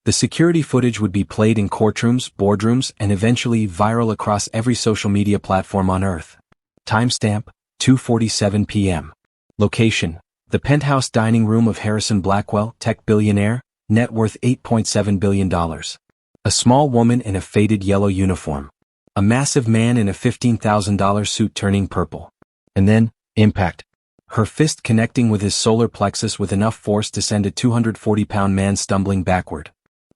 The security footage would be played in courtrooms, boardrooms, and eventually viral across every social media platform on Earth. Timestamp, 2:47 p.m. Location, the penthouse dining room of Harrison Blackwell, tech billionaire, net worth $8.7 billion. A small woman in a faded yellow uniform. A massive man in a $15,000 suit turning purple. And then, impact. Her fist connecting with his solar plexus with enough force to send a 240-pound man stumbling backward.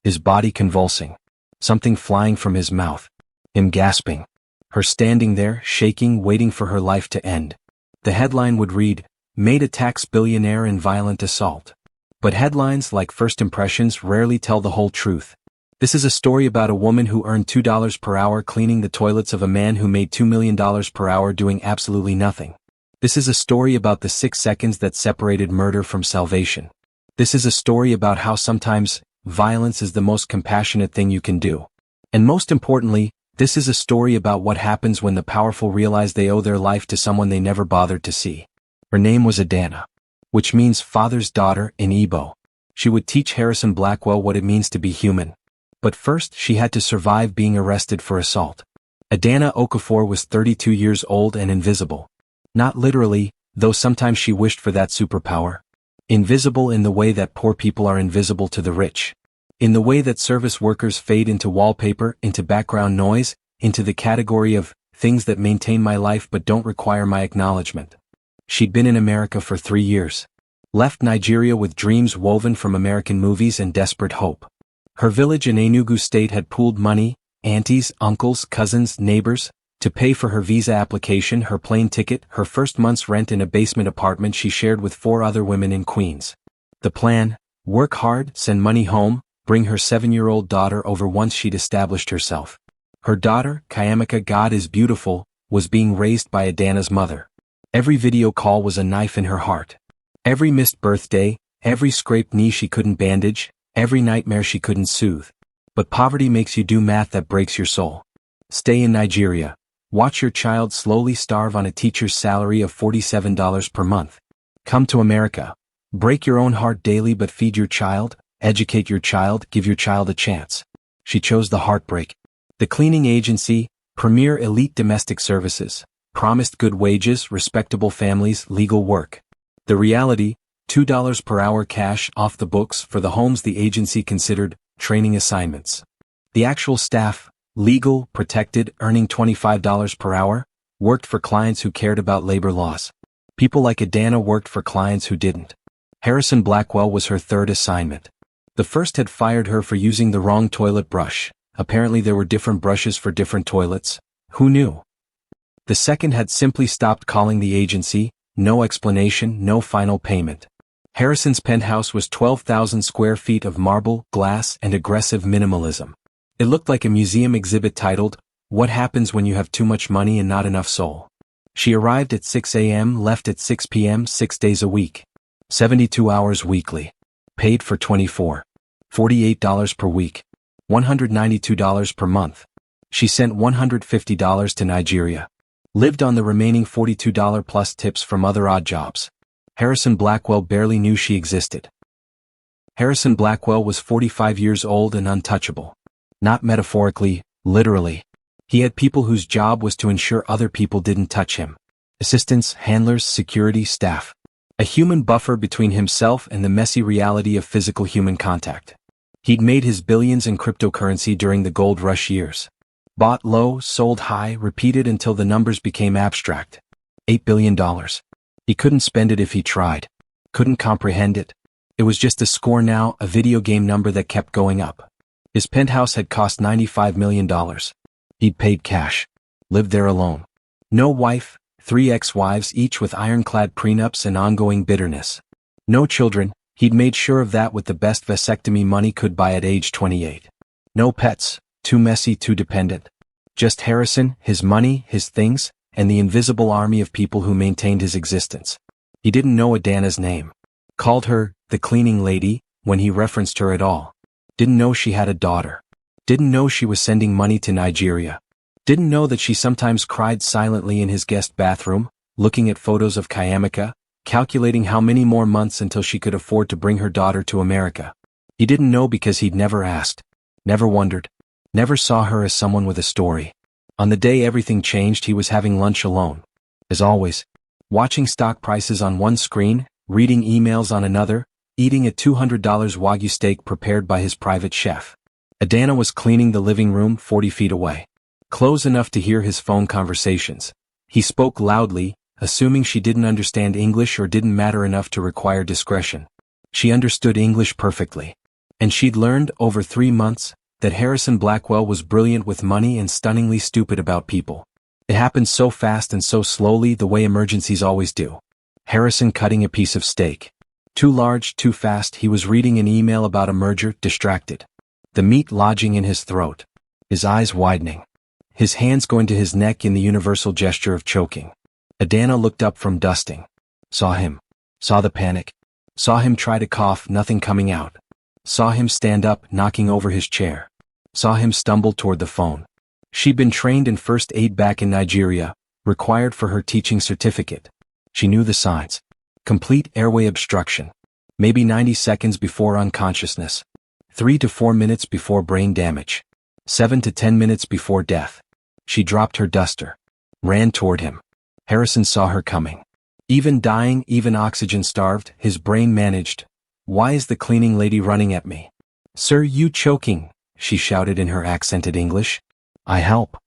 His body convulsing. Something flying from his mouth. Him gasping. Her standing there, shaking, waiting for her life to end. The headline would read, "Maid attacks billionaire in violent assault." But headlines, like first impressions, rarely tell the whole truth. This is a story about a woman who earned $2 per hour cleaning the toilets of a man who made $2 million per hour doing absolutely nothing. This is a story about the 6 seconds that separated murder from salvation. This is a story about how sometimes violence is the most compassionate thing you can do. And most importantly, this is a story about what happens when the powerful realize they owe their life to someone they never bothered to see. Her name was Adana, which means father's daughter in Igbo. She would teach Harrison Blackwell what it means to be human. But first, she had to survive being arrested for assault. Adana Okafor was 32 years old and invisible. Not literally, though sometimes she wished for that superpower. Invisible in the way that poor people are invisible to the rich. In the way that service workers fade into wallpaper, into background noise, into the category of things that maintain my life but don't require my acknowledgement. She'd been in America for 3 years. Left Nigeria with dreams woven from American movies and desperate hope. Her village in Enugu State had pooled money, aunties, uncles, cousins, neighbors, to pay for her visa application, her plane ticket, her first month's rent in a basement apartment she shared with 4 other women in Queens. The plan: work hard, send money home, bring her 7-year-old daughter over once she'd established herself. Her daughter, Kayamika God is Beautiful, was being raised by Adana's mother. Every video call was a knife in her heart. Every missed birthday, every scraped knee she couldn't bandage, every nightmare she couldn't soothe. But poverty makes you do math that breaks your soul. Stay in Nigeria. Watch your child slowly starve on a teacher's salary of $47 per month. Come to America. Break your own heart daily but feed your child, educate your child, give your child a chance. She chose the heartbreak. The cleaning agency, premier elite domestic services, promised good wages, respectable families, legal work. The reality, $2 per hour cash off the books for the homes the agency considered training assignments. The actual staff, legal, protected, earning $25 per hour, worked for clients who cared about labor laws. People like Adana worked for clients who didn't. Harrison Blackwell was her third assignment. The first had fired her for using the wrong toilet brush. Apparently there were different brushes for different toilets. Who knew? The second had simply stopped calling the agency, no explanation, no final payment. Harrison's penthouse was 12,000 square feet of marble, glass, and aggressive minimalism. It looked like a museum exhibit titled, "What Happens When You Have Too Much Money and Not Enough Soul." She arrived at 6 a.m., left at 6 p.m. 6 days a week. 72 hours weekly. Paid for 24. $48 per week. $192 per month. She sent $150 to Nigeria. Lived on the remaining $42 plus tips from other odd jobs. Harrison Blackwell barely knew she existed. Harrison Blackwell was 45 years old and untouchable. Not metaphorically, literally. He had people whose job was to ensure other people didn't touch him. Assistants, handlers, security, staff. A human buffer between himself and the messy reality of physical human contact. He'd made his billions in cryptocurrency during the gold rush years. Bought low, sold high, repeated until the numbers became abstract. $8 billion. He couldn't spend it if he tried. Couldn't comprehend it. It was just a score now, a video game number that kept going up. His penthouse had cost $95 million. He'd paid cash. Lived there alone. No wife, 3 ex-wives each with ironclad prenups and ongoing bitterness. No children, he'd made sure of that with the best vasectomy money could buy at age 28. No pets, too messy, too dependent. Just Harrison, his money, his things, and the invisible army of people who maintained his existence. He didn't know Adana's name. Called her, the cleaning lady, when he referenced her at all. Didn't know she had a daughter. Didn't know she was sending money to Nigeria. Didn't know that she sometimes cried silently in his guest bathroom, looking at photos of Kayamika, calculating how many more months until she could afford to bring her daughter to America. He didn't know because he'd never asked, never wondered, never saw her as someone with a story. On the day everything changed, he was having lunch alone. As always, watching stock prices on one screen, reading emails on another, eating a $200 Wagyu steak prepared by his private chef. Adana was cleaning the living room 40 feet away. Close enough to hear his phone conversations. He spoke loudly, assuming she didn't understand English or didn't matter enough to require discretion. She understood English perfectly. And she'd learned, over 3 months, that Harrison Blackwell was brilliant with money and stunningly stupid about people. It happened so fast and so slowly, the way emergencies always do. Harrison cutting a piece of steak. Too large, too fast. He was reading an email about a merger, distracted. The meat lodging in his throat. His eyes widening. His hands going to his neck in the universal gesture of choking. Adana looked up from dusting. Saw him. Saw the panic. Saw him try to cough, nothing coming out. Saw him stand up, knocking over his chair. Saw him stumble toward the phone. She'd been trained in first aid back in Nigeria, required for her teaching certificate. She knew the signs. Complete airway obstruction. Maybe 90 seconds before unconsciousness. 3 to 4 minutes before brain damage. 7 to 10 minutes before death. She dropped her duster. Ran toward him. Harrison saw her coming. Even dying, even oxygen-starved, his brain managed. Why is the cleaning lady running at me? Sir, you choking, she shouted in her accented English. I help.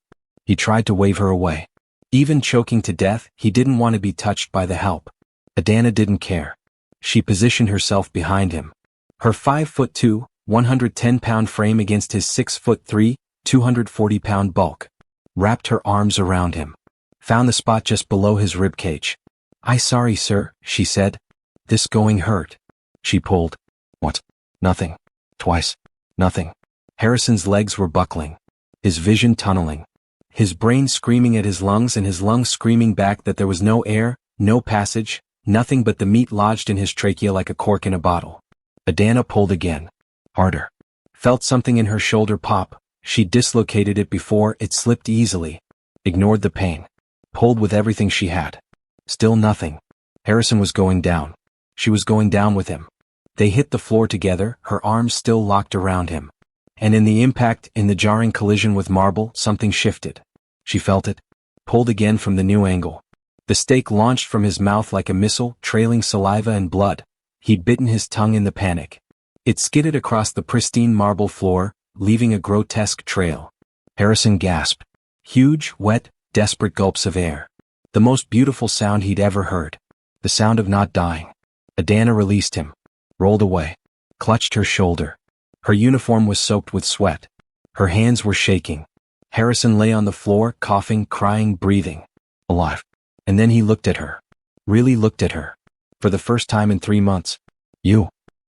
He tried to wave her away. Even choking to death, he didn't want to be touched by the help. Adana didn't care. She positioned herself behind him. Her 5'2", 110-pound frame against his 6'3", 240-pound bulk. Wrapped her arms around him. Found the spot just below his ribcage. I sorry, sir, she said. This going hurt. She pulled. What? Nothing. Twice. Nothing. Harrison's legs were buckling. His vision tunneling. His brain screaming at his lungs and his lungs screaming back that there was no air, no passage, nothing but the meat lodged in his trachea like a cork in a bottle. Adana pulled again. Harder. Felt something in her shoulder pop. She'd dislocated it before, it slipped easily. Ignored the pain. Pulled with everything she had. Still nothing. Harrison was going down. She was going down with him. They hit the floor together, her arms still locked around him. And in the impact, in the jarring collision with marble, something shifted. She felt it. Pulled again from the new angle. The steak launched from his mouth like a missile, trailing saliva and blood. He'd bitten his tongue in the panic. It skidded across the pristine marble floor, leaving a grotesque trail. Harrison gasped. Huge, wet, desperate gulps of air. The most beautiful sound he'd ever heard. The sound of not dying. Adana released him. Rolled away. Clutched her shoulder. Her uniform was soaked with sweat. Her hands were shaking. Harrison lay on the floor, coughing, crying, breathing. Alive. And then he looked at her. Really looked at her. For the first time in 3 months. You.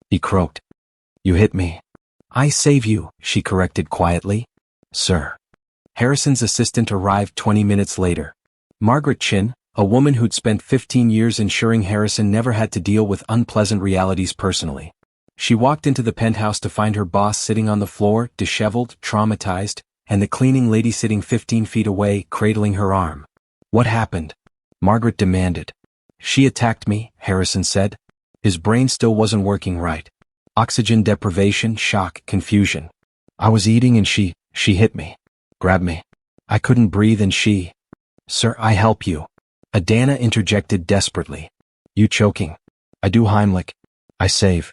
He croaked. You hit me. I save you, she corrected quietly. Sir. Harrison's assistant arrived 20 minutes later. Margaret Chin, a woman who'd spent 15 years ensuring Harrison never had to deal with unpleasant realities personally. She walked into the penthouse to find her boss sitting on the floor, disheveled, traumatized, and the cleaning lady sitting 15 feet away, cradling her arm. What happened? Margaret demanded. She attacked me, Harrison said. His brain still wasn't working right. Oxygen deprivation, shock, confusion. I was eating and she hit me. Grabbed me. I couldn't breathe and she... Sir, I help you. Adana interjected desperately. You choking. I do Heimlich. I save.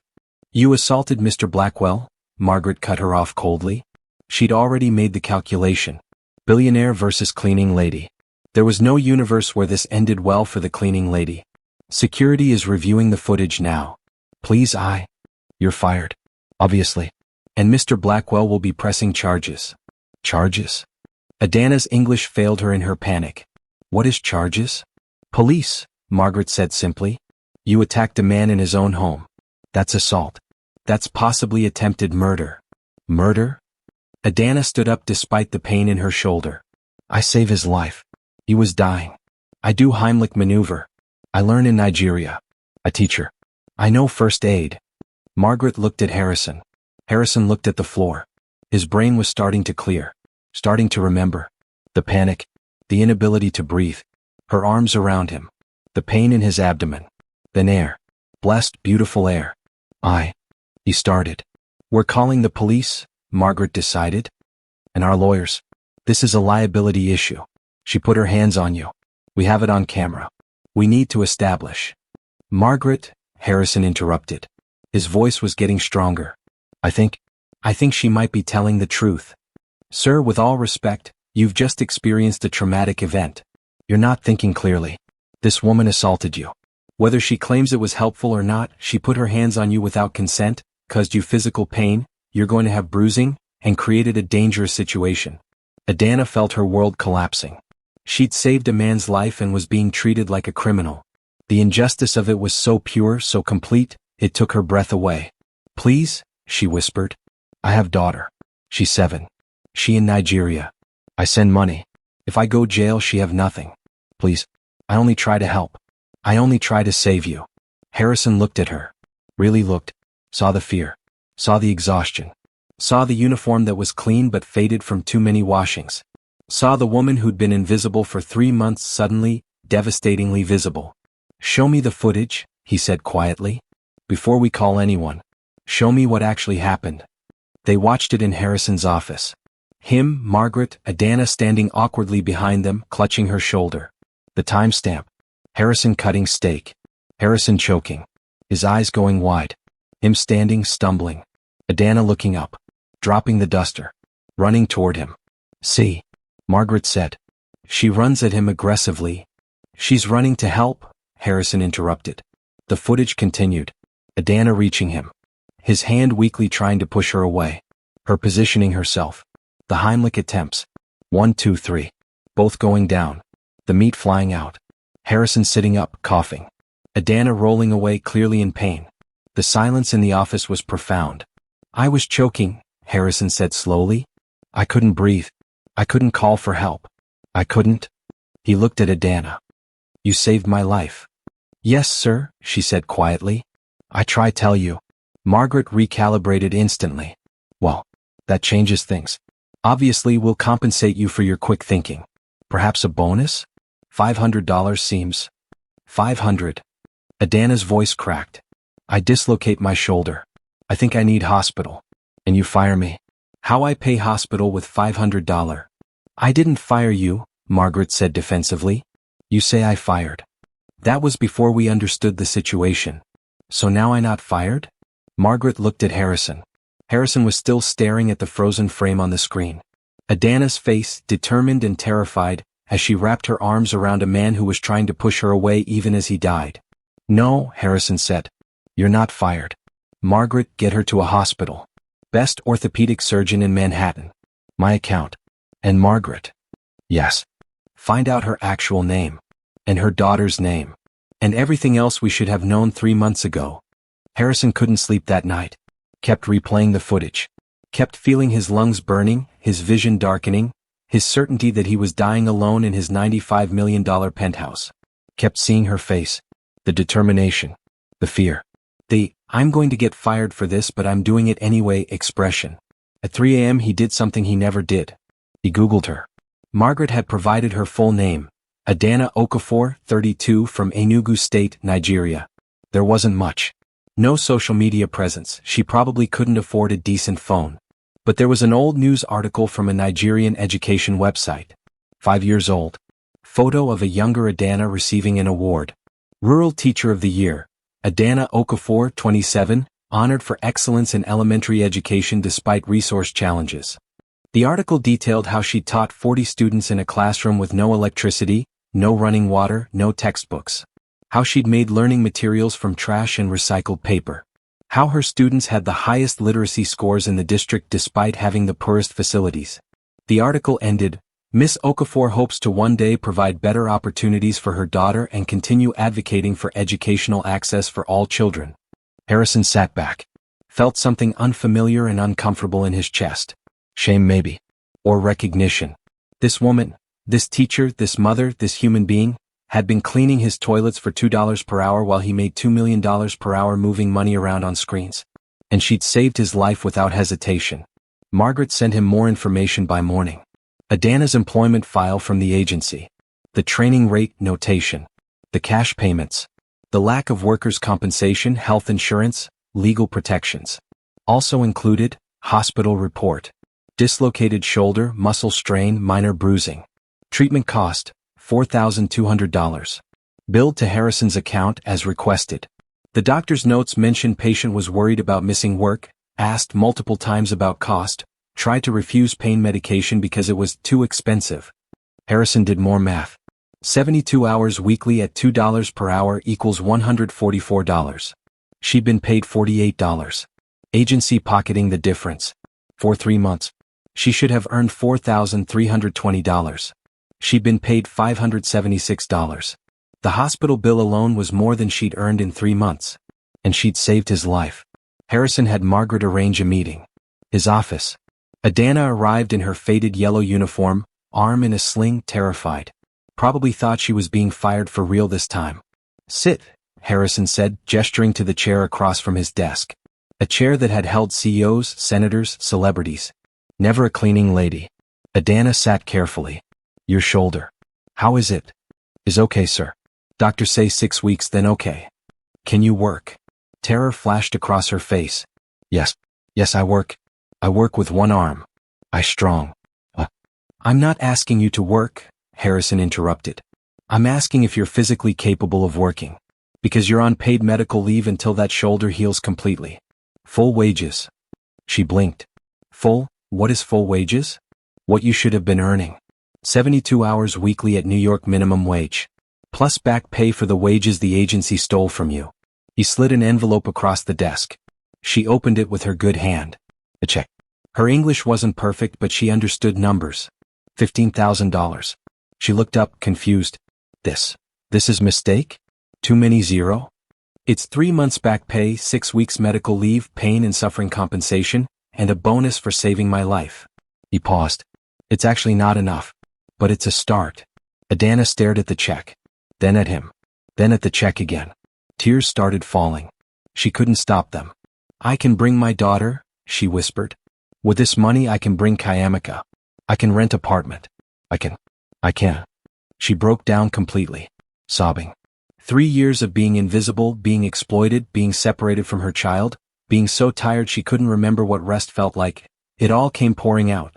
You assaulted Mr. Blackwell? Margaret cut her off coldly. She'd already made the calculation. Billionaire versus cleaning lady. There was no universe where this ended well for the cleaning lady. Security is reviewing the footage now. Please You're fired. Obviously. And Mr. Blackwell will be pressing charges. Charges? Adana's English failed her in her panic. What is charges? Police, Margaret said simply. You attacked a man in his own home. That's assault. That's possibly attempted murder. Murder? Adana stood up despite the pain in her shoulder. I save his life. He was dying. I do Heimlich maneuver. I learn in Nigeria. A teacher. I know first aid. Margaret looked at Harrison. Harrison looked at the floor. His brain was starting to clear. Starting to remember. The panic. The inability to breathe. Her arms around him. The pain in his abdomen. Then air. Blessed, beautiful air. He started. We're calling the police, Margaret decided. And our lawyers. This is a liability issue. She put her hands on you. We have it on camera. We need to establish. Margaret, Harrison interrupted. His voice was getting stronger. I think she might be telling the truth. Sir, with all respect, you've just experienced a traumatic event. You're not thinking clearly. This woman assaulted you. Whether she claims it was helpful or not, she put her hands on you without consent, caused you physical pain, you're going to have bruising, and created a dangerous situation. Adana felt her world collapsing. She'd saved a man's life and was being treated like a criminal. The injustice of it was so pure, so complete, it took her breath away. Please, she whispered. I have daughter. She's 7. She in Nigeria. I send money. If I go jail, she have nothing. Please. I only try to help. I only try to save you. Harrison looked at her. Really looked. Saw the fear. Saw the exhaustion. Saw the uniform that was clean but faded from too many washings. Saw the woman who'd been invisible for 3 months suddenly, devastatingly visible. Show me the footage, he said quietly. Before we call anyone. Show me what actually happened. They watched it in Harrison's office. Him, Margaret, Adana standing awkwardly behind them, clutching her shoulder. The timestamp. Harrison cutting steak. Harrison choking. His eyes going wide. Him standing, stumbling. Adana looking up. Dropping the duster. Running toward him. See, Margaret said. She runs at him aggressively. She's running to help, Harrison interrupted. The footage continued. Adana reaching him. His hand weakly trying to push her away. Her positioning herself. The Heimlich attempts. 1, 2, 3. Both going down. The meat flying out. Harrison sitting up, coughing. Adana rolling away clearly in pain. The silence in the office was profound. I was choking, Harrison said slowly. I couldn't breathe. I couldn't call for help. I couldn't. He looked at Adana. You saved my life. Yes, sir, she said quietly. I try tell you. Margaret recalibrated instantly. Well, that changes things. Obviously we'll compensate you for your quick thinking. Perhaps a bonus? $500 seems. 500. Adana's voice cracked. I dislocate my shoulder. I think I need hospital. And you fire me. How I pay hospital with $500? I didn't fire you, Margaret said defensively. You say I fired. That was before we understood the situation. So now I not fired? Margaret looked at Harrison. Harrison was still staring at the frozen frame on the screen. Adana's face, determined and terrified, as she wrapped her arms around a man who was trying to push her away even as he died. No, Harrison said. You're not fired. Margaret, get her to a hospital. Best orthopedic surgeon in Manhattan. My account. And Margaret. Yes. Find out her actual name. And her daughter's name. And everything else we should have known 3 months ago. Harrison couldn't sleep that night. Kept replaying the footage. Kept feeling his lungs burning, his vision darkening, his certainty that he was dying alone in his $95 million penthouse. Kept seeing her face. The determination. The fear. The, I'm going to get fired for this but I'm doing it anyway expression. At 3 a.m. he did something he never did. He Googled her. Margaret had provided her full name. Adana Okafor, 32, from Enugu State, Nigeria. There wasn't much. No social media presence, she probably couldn't afford a decent phone. But there was an old news article from a Nigerian education website. 5 years old. Photo of a younger Adana receiving an award. Rural Teacher of the Year. Adana Okafor, 27, honored for excellence in elementary education despite resource challenges. The article detailed how she taught 40 students in a classroom with no electricity, no running water, no textbooks. How she'd made learning materials from trash and recycled paper. How her students had the highest literacy scores in the district despite having the poorest facilities. The article ended, Miss Okafor hopes to one day provide better opportunities for her daughter and continue advocating for educational access for all children. Harrison sat back. Felt something unfamiliar and uncomfortable in his chest. Shame maybe. Or recognition. This woman, this teacher, this mother, this human being, had been cleaning his toilets for $2 per hour while he made $2 million per hour moving money around on screens. And she'd saved his life without hesitation. Margaret sent him more information by morning. Adana's employment file from the agency. The training rate notation. The cash payments. The lack of workers' compensation, health insurance, legal protections. Also included, hospital report. Dislocated shoulder, muscle strain, minor bruising. Treatment cost, $4,200. Billed to Harrison's account as requested. The doctor's notes mention patient was worried about missing work, asked multiple times about cost, tried to refuse pain medication because it was too expensive. Harrison did more math. 72 hours weekly at $2 per hour equals $144. She'd been paid $48. Agency pocketing the difference. For 3 months. She should have earned $4,320. She'd been paid $576. The hospital bill alone was more than she'd earned in 3 months. And she'd saved his life. Harrison had Margaret arrange a meeting. His office. Adana arrived in her faded yellow uniform, arm in a sling, terrified. Probably thought she was being fired for real this time. Sit, Harrison said, gesturing to the chair across from his desk. A chair that had held CEOs, senators, celebrities. Never a cleaning lady. Adana sat carefully. Your shoulder. How is it? Is okay, sir. Doctor say 6 weeks, then okay. Can you work? Terror flashed across her face. Yes. Yes, I work. I work with one arm. I strong. I'm not asking you to work, Harrison interrupted. I'm asking if you're physically capable of working. Because you're on paid medical leave until that shoulder heals completely. Full wages. She blinked. Full? What is full wages? What you should have been earning. 72 hours weekly at New York minimum wage. Plus back pay for the wages the agency stole from you. He slid an envelope across the desk. She opened it with her good hand. A check. Her English wasn't perfect, but she understood numbers. $15,000. She looked up, confused. This is mistake? Too many zero? It's 3 months back pay, 6 weeks medical leave, pain and suffering compensation, and a bonus for saving my life. He paused. It's actually not enough. But it's a start. Adana stared at the check. Then at him. Then at the check again. Tears started falling. She couldn't stop them. I can bring my daughter, she whispered. With this money I can bring Kayamika. I can rent apartment. I can. She broke down completely. Sobbing. 3 years of being invisible, being exploited, being separated from her child, being so tired she couldn't remember what rest felt like. It all came pouring out.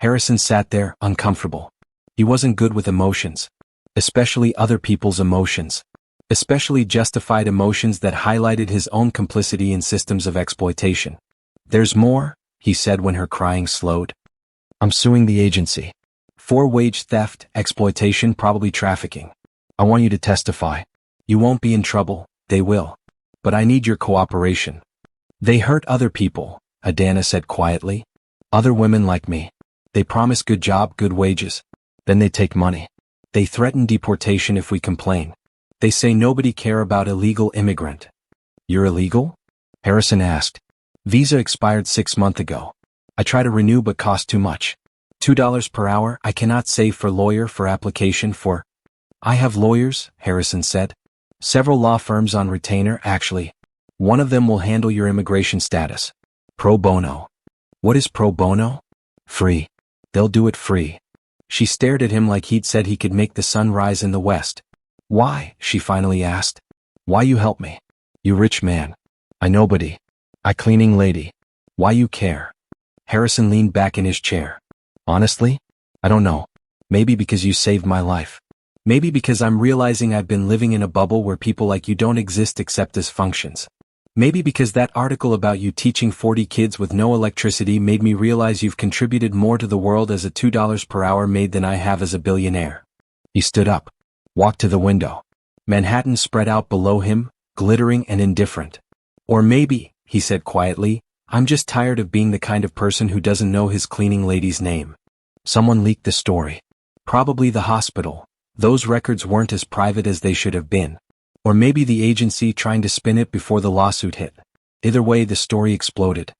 Harrison sat there, uncomfortable. He wasn't good with emotions. Especially other people's emotions. Especially justified emotions that highlighted his own complicity in systems of exploitation. There's more, he said when her crying slowed. I'm suing the agency. For wage theft, exploitation, probably trafficking. I want you to testify. You won't be in trouble, they will. But I need your cooperation. They hurt other people, Adana said quietly. Other women like me. They promise good job, good wages. Then they take money. They threaten deportation if we complain. They say nobody care about illegal immigrant. You're illegal? Harrison asked. Visa expired 6 months ago. I try to renew but cost too much. $2 per hour, I cannot save for lawyer for application for. I have lawyers, Harrison said. Several law firms on retainer, actually. One of them will handle your immigration status. Pro bono. What is pro bono? Free. They'll do it free. She stared at him like he'd said he could make the sun rise in the west. Why? She finally asked. Why you help me? You rich man. I nobody. I cleaning lady. Why you care? Harrison leaned back in his chair. Honestly? I don't know. Maybe because you saved my life. Maybe because I'm realizing I've been living in a bubble where people like you don't exist except as functions. Maybe because that article about you teaching 40 kids with no electricity made me realize you've contributed more to the world as a $2 per hour maid than I have as a billionaire. He stood up. Walked to the window. Manhattan spread out below him, glittering and indifferent. Or maybe, he said quietly, I'm just tired of being the kind of person who doesn't know his cleaning lady's name. Someone leaked the story. Probably the hospital. Those records weren't as private as they should have been. Or maybe the agency trying to spin it before the lawsuit hit. Either way, the story exploded.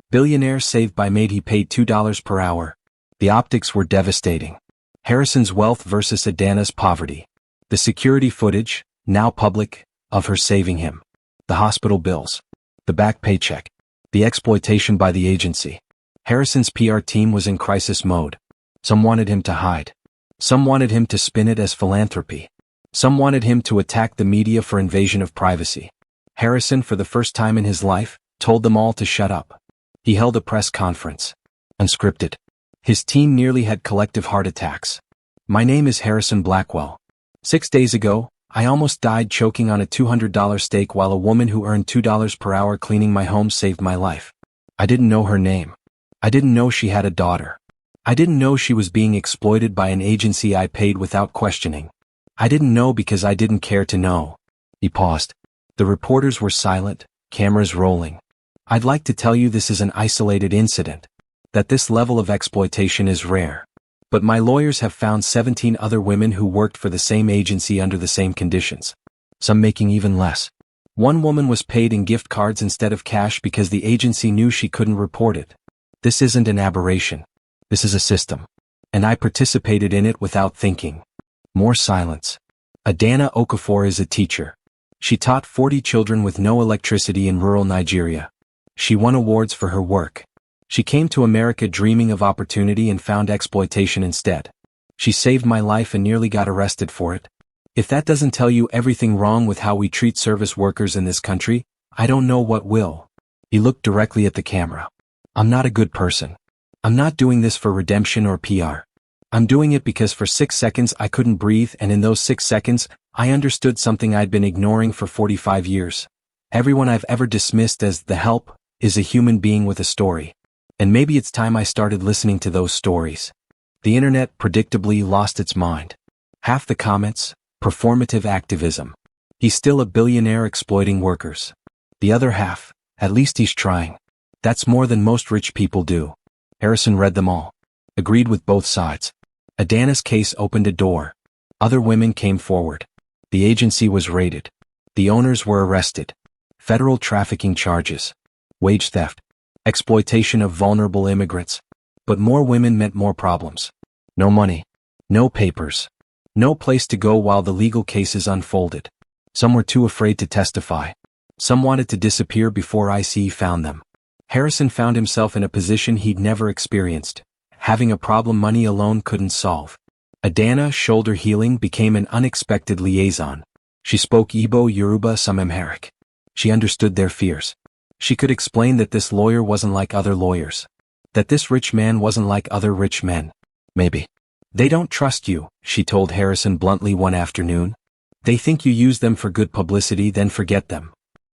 Billionaire saved by maid he paid $2 per hour. The optics were devastating. Harrison's wealth versus Adana's poverty. The security footage, now public, of her saving him. The hospital bills. The back paycheck. The exploitation by the agency. Harrison's PR team was in crisis mode. Some wanted him to hide. Some wanted him to spin it as philanthropy. Some wanted him to attack the media for invasion of privacy. Harrison, for the first time in his life, told them all to shut up. He held a press conference. Unscripted. His team nearly had collective heart attacks. My name is Harrison Blackwell. 6 days ago, I almost died choking on a $200 steak while a woman who earned $2 per hour cleaning my home saved my life. I didn't know her name. I didn't know she had a daughter. I didn't know she was being exploited by an agency I paid without questioning. I didn't know because I didn't care to know. He paused. The reporters were silent, cameras rolling. I'd like to tell you this is an isolated incident, that this level of exploitation is rare. But my lawyers have found 17 other women who worked for the same agency under the same conditions, some making even less. One woman was paid in gift cards instead of cash because the agency knew she couldn't report it. This isn't an aberration. This is a system. And I participated in it without thinking. More silence. Adana Okafor is a teacher. She taught 40 children with no electricity in rural Nigeria. She won awards for her work. She came to America dreaming of opportunity and found exploitation instead. She saved my life and nearly got arrested for it. If that doesn't tell you everything wrong with how we treat service workers in this country, I don't know what will. He looked directly at the camera. I'm not a good person. I'm not doing this for redemption or PR. I'm doing it because for 6 seconds I couldn't breathe, and in those 6 seconds, I understood something I'd been ignoring for 45 years. Everyone I've ever dismissed as the help is a human being with a story. And maybe it's time I started listening to those stories. The internet predictably lost its mind. Half the comments, performative activism. He's still a billionaire exploiting workers. The other half, at least he's trying. That's more than most rich people do. Harrison read them all. Agreed with both sides. Adana's case opened a door. Other women came forward. The agency was raided. The owners were arrested. Federal trafficking charges. Wage theft. Exploitation of vulnerable immigrants. But more women meant more problems. No money. No papers. No place to go while the legal cases unfolded. Some were too afraid to testify. Some wanted to disappear before ICE found them. Harrison found himself in a position he'd never experienced, having a problem money alone couldn't solve. Adana, shoulder healing, became an unexpected liaison. She spoke Igbo, Yoruba, some Amharic. She understood their fears. She could explain that this lawyer wasn't like other lawyers. That this rich man wasn't like other rich men. Maybe. They don't trust you, she told Harrison bluntly one afternoon. They think you use them for good publicity, then forget them.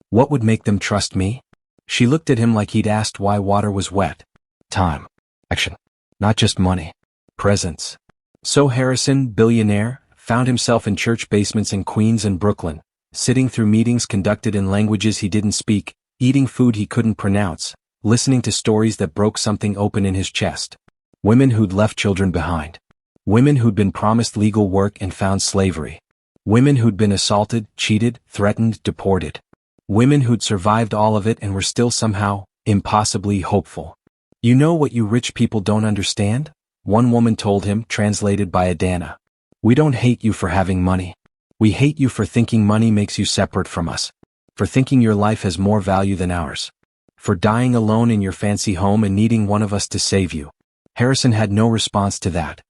What would make them trust me? She looked at him like he'd asked why water was wet. Time. Action. Not just money. Presence. So Harrison, billionaire, found himself in church basements in Queens and Brooklyn, sitting through meetings conducted in languages he didn't speak, eating food he couldn't pronounce, listening to stories that broke something open in his chest. Women who'd left children behind. Women who'd been promised legal work and found slavery. Women who'd been assaulted, cheated, threatened, deported. Women who'd survived all of it and were still somehow, impossibly hopeful. You know what you rich people don't understand? One woman told him, translated by Adana. We don't hate you for having money. We hate you for thinking money makes you separate from us. For thinking your life has more value than ours. For dying alone in your fancy home and needing one of us to save you. Harrison had no response to that.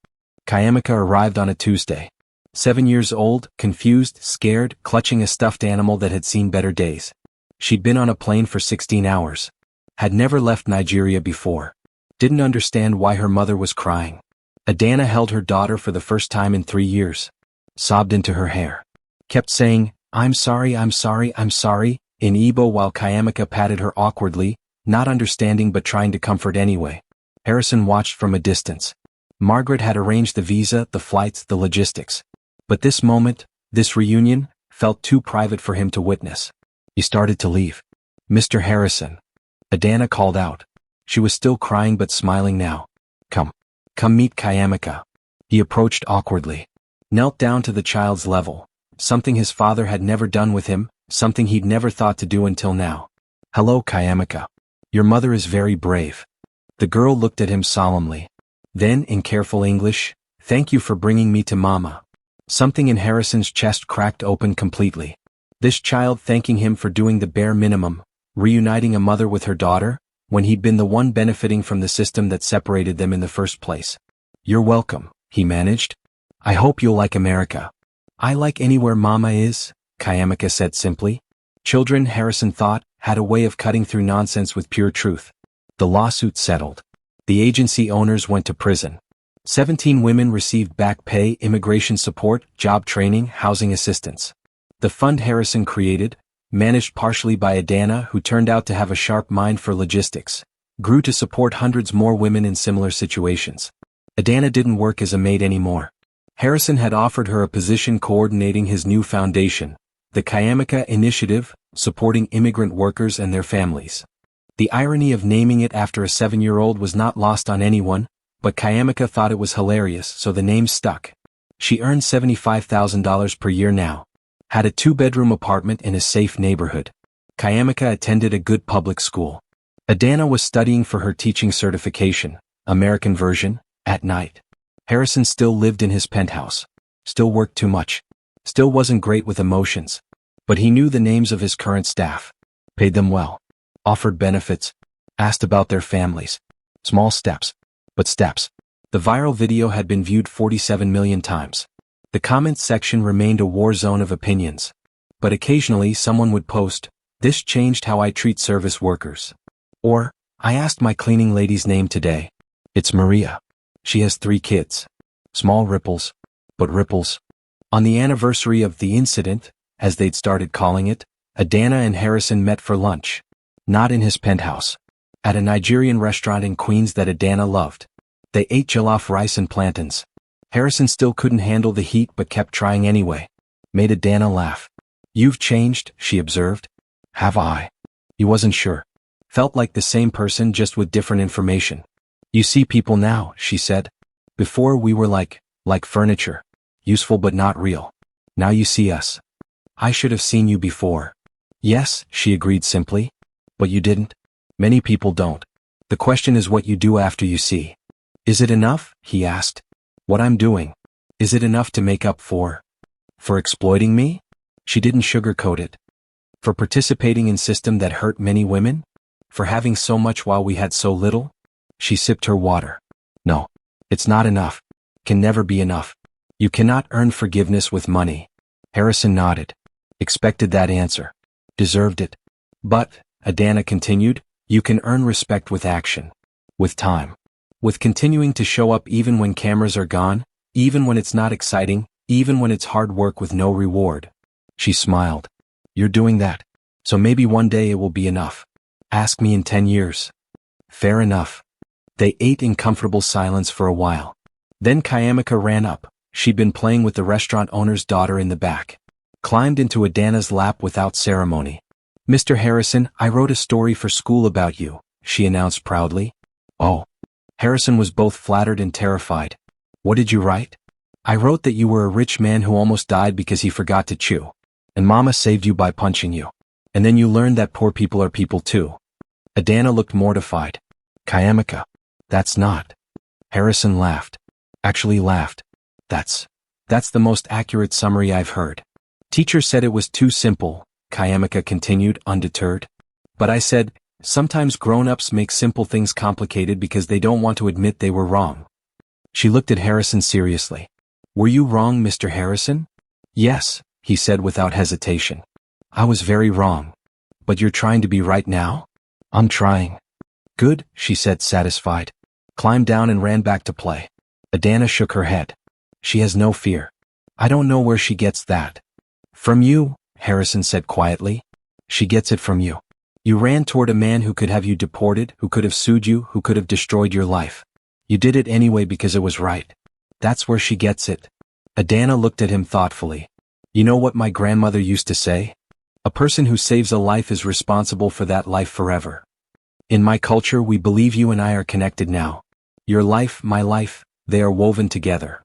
Kayamika arrived on a Tuesday. 7 years old, confused, scared, clutching a stuffed animal that had seen better days. She'd been on a plane for 16 hours. Had never left Nigeria before. Didn't understand why her mother was crying. Adana held her daughter for the first time in 3 years. Sobbed into her hair. Kept saying, I'm sorry, I'm sorry, I'm sorry, in Igbo while Kayamika patted her awkwardly, not understanding but trying to comfort anyway. Harrison watched from a distance. Margaret had arranged the visa, the flights, the logistics. But this moment, this reunion, felt too private for him to witness. He started to leave. Mr. Harrison. Adana called out. She was still crying but smiling now. Come meet Kayamika. He approached awkwardly. Knelt down to the child's level. Something his father had never done with him, something he'd never thought to do until now. Hello, Kayamika. Your mother is very brave. The girl looked at him solemnly. Then, in careful English, thank you for bringing me to Mama. Something in Harrison's chest cracked open completely. This child thanking him for doing the bare minimum, reuniting a mother with her daughter, when he'd been the one benefiting from the system that separated them in the first place. You're welcome, he managed. I hope you'll like America. I like anywhere Mama is, Kayamika said simply. Children, Harrison thought, had a way of cutting through nonsense with pure truth. The lawsuit settled. The agency owners went to prison. 17 women received back pay, immigration support, job training, housing assistance. The fund Harrison created, managed partially by Adana, who turned out to have a sharp mind for logistics, grew to support hundreds more women in similar situations. Adana didn't work as a maid anymore. Harrison had offered her a position coordinating his new foundation, the Kayamaka Initiative, supporting immigrant workers and their families. The irony of naming it after a 7-year-old was not lost on anyone, but Kayamaka thought it was hilarious, so the name stuck. She earned $75,000 per year now. Had a 2-bedroom apartment in a safe neighborhood. Kayamaka attended a good public school. Adana was studying for her teaching certification, American version, at night. Harrison still lived in his penthouse. Still worked too much. Still wasn't great with emotions. But he knew the names of his current staff. Paid them well. Offered benefits. Asked about their families. Small steps. But steps. The viral video had been viewed 47 million times. The comments section remained a war zone of opinions. But occasionally someone would post, "This changed how I treat service workers." Or, "I asked my cleaning lady's name today. It's Maria. She has 3 kids." Small ripples. But ripples. On the anniversary of the incident, as they'd started calling it, Adana and Harrison met for lunch. Not in his penthouse. At a Nigerian restaurant in Queens that Adana loved. They ate jollof rice and plantains. Harrison still couldn't handle the heat but kept trying anyway. Made Adana laugh. "You've changed," she observed. "Have I?" He wasn't sure. Felt like the same person, just with different information. "You see people now," she said. "Before we were like furniture. Useful but not real. Now you see us." "I should have seen you before." "Yes," she agreed simply. "But you didn't. Many people don't. The question is what you do after you see." "Is it enough?" he asked. "What I'm doing. Is it enough to make up for exploiting me?" She didn't sugarcoat it. "For participating in system that hurt many women? For having so much while we had so little?" She sipped her water. "No. It's not enough. Can never be enough. You cannot earn forgiveness with money." Harrison nodded. Expected that answer. Deserved it. "But," Adana continued, "you can earn respect with action. With time. With continuing to show up even when cameras are gone, even when it's not exciting, even when it's hard work with no reward." She smiled. "You're doing that. So maybe one day it will be enough. Ask me in 10 years. Fair enough." They ate in comfortable silence for a while. Then Kayamaka ran up. She'd been playing with the restaurant owner's daughter in the back. Climbed into Adana's lap without ceremony. "Mr. Harrison, I wrote a story for school about you," she announced proudly. "Oh." Harrison was both flattered and terrified. "What did you write?" "I wrote that you were a rich man who almost died because he forgot to chew. And Mama saved you by punching you. And then you learned that poor people are people too." Adana looked mortified. "Kayamaka. That's not." Harrison laughed. Actually laughed. That's the most accurate summary I've heard. "Teacher said it was too simple," Kayamaka continued, undeterred. "But I said, sometimes grown-ups make simple things complicated because they don't want to admit they were wrong." She looked at Harrison seriously. "Were you wrong, Mr. Harrison?" "Yes," he said without hesitation. "I was very wrong. But you're trying to be right now?" "I'm trying." "Good," she said, satisfied. Climbed down and ran back to play. Adana shook her head. "She has no fear. I don't know where she gets that." "From you," Harrison said quietly. "She gets it from you. You ran toward a man who could have you deported, who could have sued you, who could have destroyed your life. You did it anyway because it was right. That's where she gets it." Adana looked at him thoughtfully. "You know what my grandmother used to say? A person who saves a life is responsible for that life forever. In my culture we believe you and I are connected now. Your life, my life, they are woven together."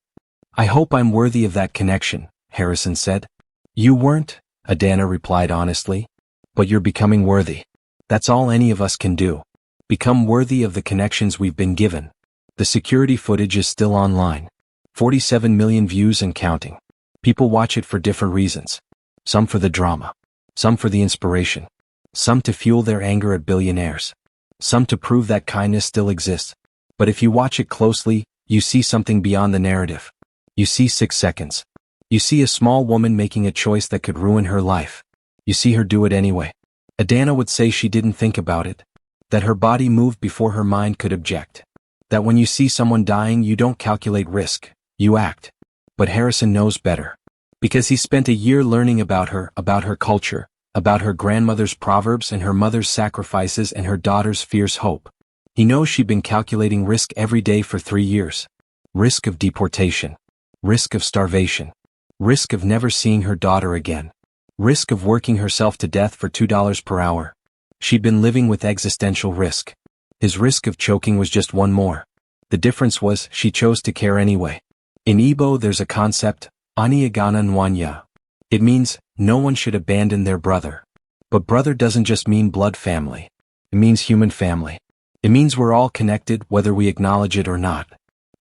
"I hope I'm worthy of that connection," Harrison said. "You weren't," Adana replied honestly. "But you're becoming worthy. That's all any of us can do. Become worthy of the connections we've been given." The security footage is still online. 47 million views and counting. People watch it for different reasons. Some for the drama. Some for the inspiration. Some to fuel their anger at billionaires. Some to prove that kindness still exists. But if you watch it closely, you see something beyond the narrative. You see 6 seconds. You see a small woman making a choice that could ruin her life. You see her do it anyway. Adana would say she didn't think about it. That her body moved before her mind could object. That when you see someone dying you don't calculate risk, you act. But Harrison knows better. Because he spent a year learning about her culture, about her grandmother's proverbs and her mother's sacrifices and her daughter's fierce hope. He knows she'd been calculating risk every day for 3 years. Risk of deportation. Risk of starvation. Risk of never seeing her daughter again. Risk of working herself to death for $2 per hour. She'd been living with existential risk. His risk of choking was just one more. The difference was she chose to care anyway. In Igbo there's a concept, Ani Agana Nwanya. It means, no one should abandon their brother. But brother doesn't just mean blood family. It means human family. It means we're all connected whether we acknowledge it or not.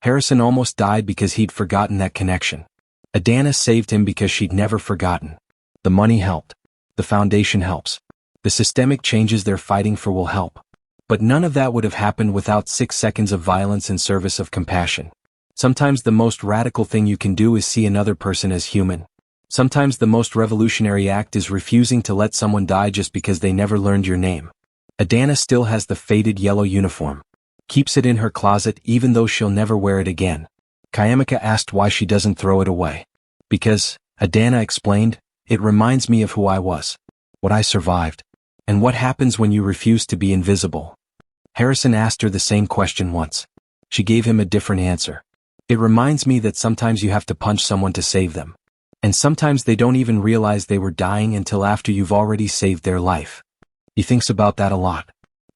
Harrison almost died because he'd forgotten that connection. Adana saved him because she'd never forgotten. The money helped. The foundation helps. The systemic changes they're fighting for will help. But none of that would have happened without 6 seconds of violence in service of compassion. Sometimes the most radical thing you can do is see another person as human. Sometimes the most revolutionary act is refusing to let someone die just because they never learned your name. Adana still has the faded yellow uniform. Keeps it in her closet even though she'll never wear it again. Kayamika asked why she doesn't throw it away. Because, Adana explained, it reminds me of who I was. What I survived. And what happens when you refuse to be invisible. Harrison asked her the same question once. She gave him a different answer. It reminds me that sometimes you have to punch someone to save them. And sometimes they don't even realize they were dying until after you've already saved their life. He thinks about that a lot.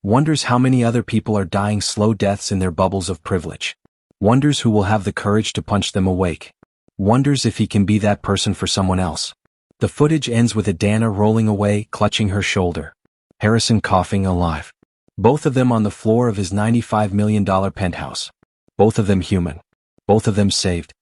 Wonders how many other people are dying slow deaths in their bubbles of privilege. Wonders who will have the courage to punch them awake. Wonders if he can be that person for someone else. The footage ends with Adana rolling away, clutching her shoulder. Harrison coughing alive. Both of them on the floor of his $95 million penthouse. Both of them human. Both of them saved.